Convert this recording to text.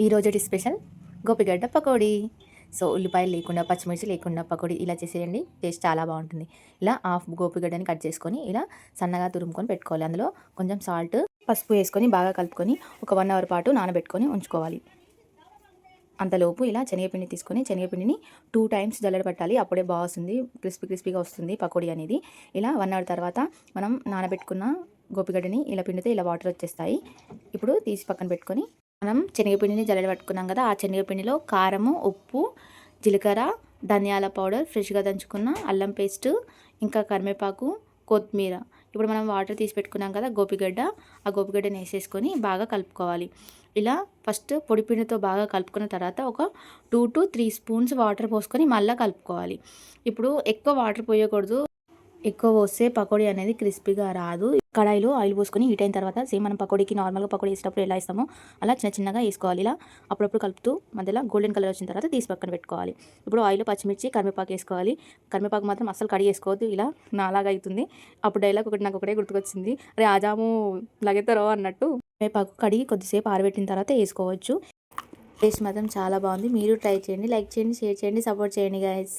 ఈరోజుటి special Gopigadda pakodi. So ఉల్లిపాయలు లేకుండా పచ్చిమిర్చి లేకుండా పకోడీ ఇలా చేసేయండి, టేస్ట్ చాలా బాగుంటుంది. ఇలా హాఫ్ గోపిగడ్డని కట్ చేసుకొని ఇలా సన్నగా తురుముకొని పెట్టుకోవాలి. అందులో కొంచెం సాల్ట్, పసుపు వేసుకొని బాగా కలుపుకొని ఒక 1 అవర్ పాటు నానబెట్టుకొని ఉంచుకోవాలి. అంతలోపు ఇలా శనగపిండి తీసుకొని శనగపిండిని 2 టైమ్స్ జల్లెడ పట్టాలి. అప్పుడే బాగుంది, క్రిస్పీగా వస్తుంది పకోడీ అనేది. ఇలా 1 అవర్ తర్వాత మనం నానబెట్టుకున్న గోపిగడ్డని ఇలా పిండితే ఇలా వాటర్ వచ్చేస్తాయి. ఇప్పుడు తీసి పక్కన పెట్టుకొని మనం శనగపిండిని జల్లెడ పట్టుకున్నాం కదా, ఆ శనగపిండిలో కారము, ఉప్పు, జీలకర్ర, ధనియాల పౌడర్, ఫ్రెష్గా దంచుకున్న అల్లం పేస్టు, ఇంకా కరివేపాకు, కొత్తిమీర, ఇప్పుడు మనం వాటర్ తీసి పెట్టుకున్నాం కదా గోపిగడ్డ, ఆ గోపిగడ్డని వేసేసుకొని బాగా కలుపుకోవాలి. ఇలా ఫస్ట్ పొడిపిండితో బాగా కలుపుకున్న తర్వాత ఒక 2 to 3 స్పూన్స్ వాటర్ పోసుకొని మళ్ళీ కలుపుకోవాలి. ఇప్పుడు ఎక్కువ వాటర్ పోయకూడదు, ఎక్కువ పోస్తే పకోడీ అనేది క్రిస్పీగా రాదు. కడాయిలో ఆయిల్ పోసుకొని హీట్ అయిన తర్వాత సేమ్ మనం పకోడీకి నార్మల్గా పకోడీ వేసేటప్పుడు ఎలా వేస్తామో అలా చిన్నగా వేసుకోవాలి. ఇలా అప్పుడప్పుడు కలుపుతూ మధ్యలో గోల్డెన్ కలర్ వచ్చిన తర్వాత తీసి పక్కన పెట్టుకోవాలి. ఇప్పుడు ఆయిల్లో పచ్చిమిర్చి, కరివేపాకు వేసుకోవాలి. కరివేపాకు మాత్రం అస్సలు కడిగి వేసుకోవద్దు, ఇలా నాలాగా అవుతుంది. అప్పుడు డైలాగ్ నాకు ఒకటే గుర్తుకొచ్చింది, అరే ఆజాము లగెత్తరో అన్నట్టు. కరివేపాకు కడిగి కొద్దిసేపు ఆరబెట్టిన తర్వాత వేసుకోవచ్చు. టేస్ట్ మాత్రం చాలా బాగుంది. మీరు ట్రై చేయండి, లైక్ చేయండి, షేర్ చేయండి, సపోర్ట్ చేయండి గైస్.